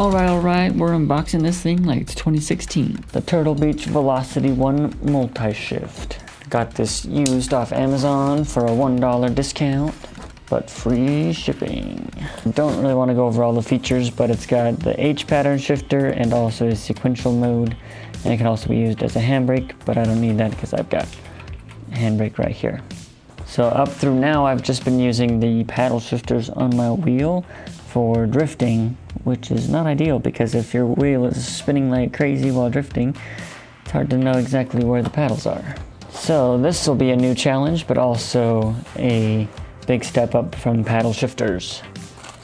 Alright, we're unboxing this thing like it's 2016. The Turtle Beach Velocity 1 Multi-Shift. Got this used off Amazon for a $1 discount, but free shipping. Don't really want to go over all the features, but it's got the H pattern shifter and also a sequential mode. And it can also be used as a handbrake, but I don't need that because I've got a handbrake right here. So up through now, I've just been using the paddle shifters on my wheel for drifting, which is not ideal because if your wheel is spinning like crazy while drifting, it's hard to know exactly where the paddles are. So this will be a new challenge, but also a big step up from paddle shifters.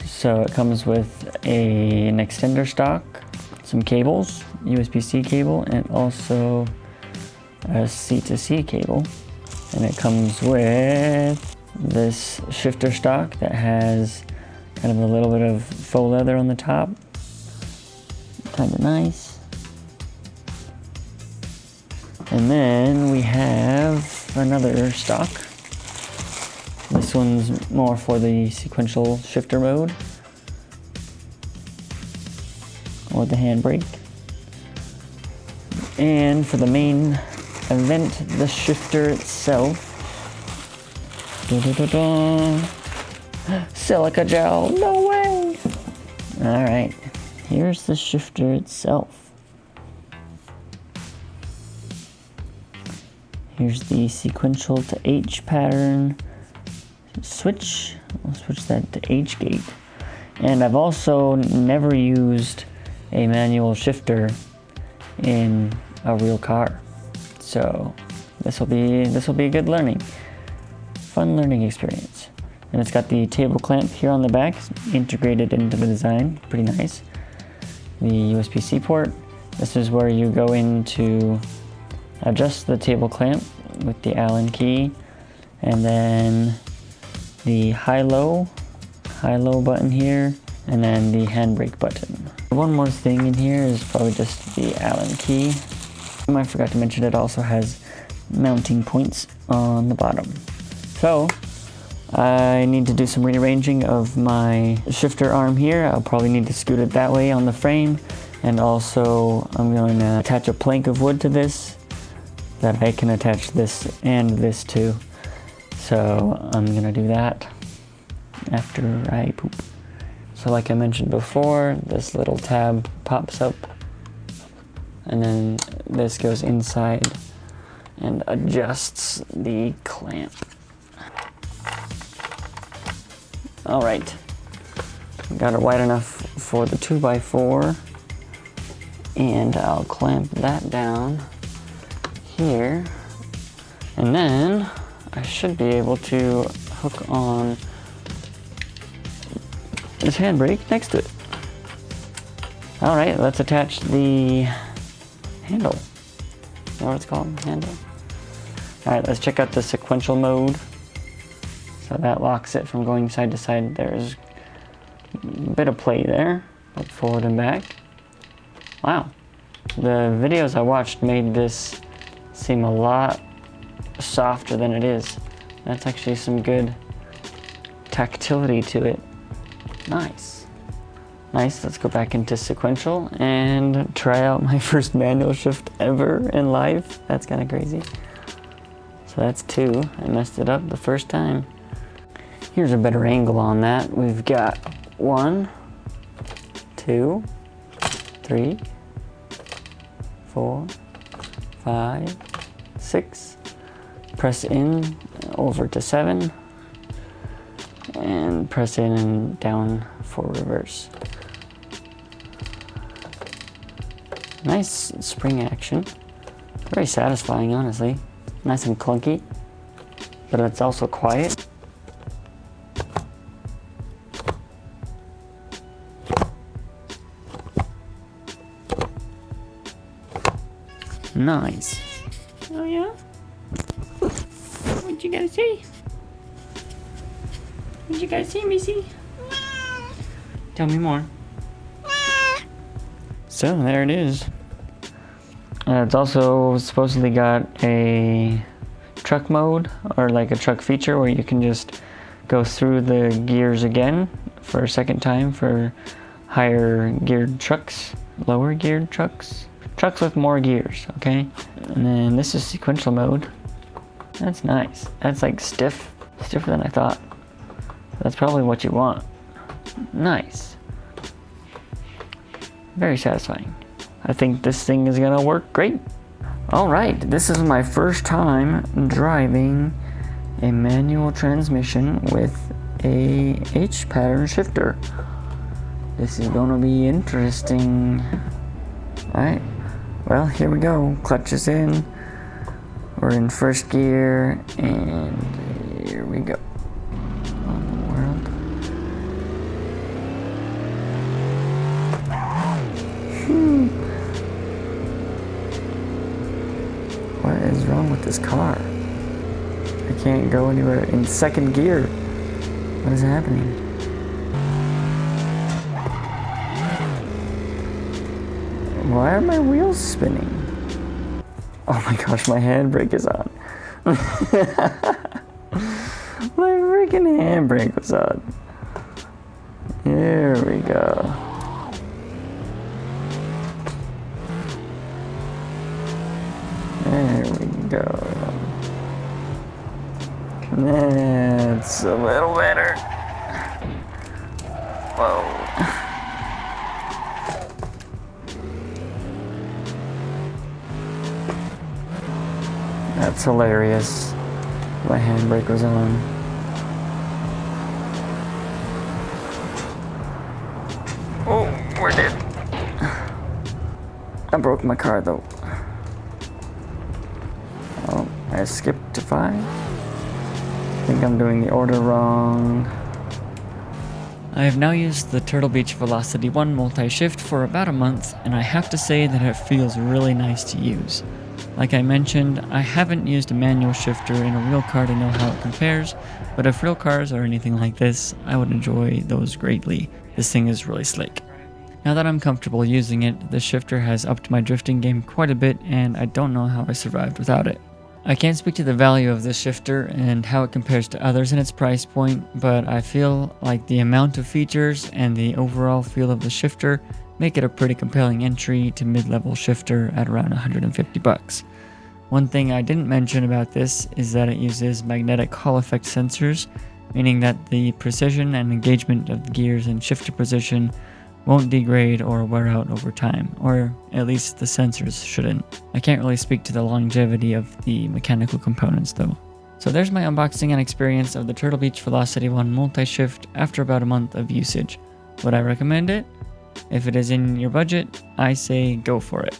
So it comes with an extender stock, some cables, USB-C cable, and also a C-to-C cable. And it comes with this shifter stock that has kind of a little bit of faux leather on the top. Kind of nice. And then we have another stock. This one's more for the sequential shifter mode, or the handbrake. And for the main event, the shifter itself. Silica gel, no way! Alright, here's the shifter itself. Here's the sequential to H pattern switch. I'll switch that to H gate. And I've also never used a manual shifter in a real car. So this will be a good fun learning experience. And it's got the table clamp here on the back, integrated into the design, pretty nice. The USB-C port. This is where you go in to adjust the table clamp with the Allen key, and then the high-low button here, and then the handbrake button. One more thing in here is probably just the Allen key. I forgot to mention it also has mounting points on the bottom. So I need to do some rearranging of my shifter arm here. I'll probably need to scoot it that way on the frame, and also I'm going to attach a plank of wood to this that I can attach this and this to. So I'm gonna do that after I poop. So like I mentioned before, this little tab pops up, and then this goes inside and adjusts the clamp. All right, got it wide enough for the 2x4, and I'll clamp that down here, and then I should be able to hook on this handbrake next to it. All right, let's attach the handle. You know what it's called? Handle. All right, let's check out the sequential mode. So that locks it from going side to side. There's a bit of play there, like forward and back. Wow, the videos I watched made this seem a lot softer than it is. That's actually some good tactility to it. Nice. Nice, let's go back into sequential and try out my first manual shift ever in life. That's kind of crazy. So that's 2. I messed it up the first time. Here's a better angle on that. We've got 1, 2, 3, 4, 5, 6. Press in over to 7, and press in and down for reverse. Nice spring action. Very satisfying, honestly. Nice and clunky, but it's also quiet. Nice. Oh yeah? What you gotta see? What you gotta see, Missy? Tell me more. So there it is. It's also supposedly got a truck mode, or like a truck feature where you can just go through the gears again for a second time for higher geared trucks, lower geared trucks, trucks with more gears, okay? And then this is sequential mode. That's nice. That's like stiffer than I thought. That's probably what you want. Nice. Very satisfying. I think this thing is gonna work great. All right, this is my first time driving a manual transmission with a H pattern shifter. This is gonna be interesting. All right, well, here we go. Clutch is in. We're in first gear, and here we go. What in the world? What is wrong with this car? I can't go anywhere in second gear. What is happening? Why are my wheels spinning? Oh my gosh, my handbrake is on. My freaking handbrake was on. Here we go. There we go. That's a little better. Whoa. That's hilarious. My handbrake was on. Oh, we're dead. I broke my car though. Oh, I skipped to 5. I think I'm doing the order wrong. I have now used the Turtle Beach Velocity 1 multi-shift for about a month, and I have to say that it feels really nice to use. Like I mentioned, I haven't used a manual shifter in a real car to know how it compares, but if real cars are anything like this, I would enjoy those greatly. This thing is really slick. Now that I'm comfortable using it, the shifter has upped my drifting game quite a bit, and I don't know how I survived without it. I can't speak to the value of this shifter and how it compares to others in its price point, but I feel like the amount of features and the overall feel of the shifter make it a pretty compelling entry to mid-level shifter at around $150. One thing I didn't mention about this is that it uses magnetic Hall effect sensors, meaning that the precision and engagement of the gears and shifter position won't degrade or wear out over time, or at least the sensors shouldn't. I can't really speak to the longevity of the mechanical components though. So there's my unboxing and experience of the Turtle Beach Velocity 1 multi-shift after about a month of usage. Would I recommend it? If it is in your budget, I say go for it.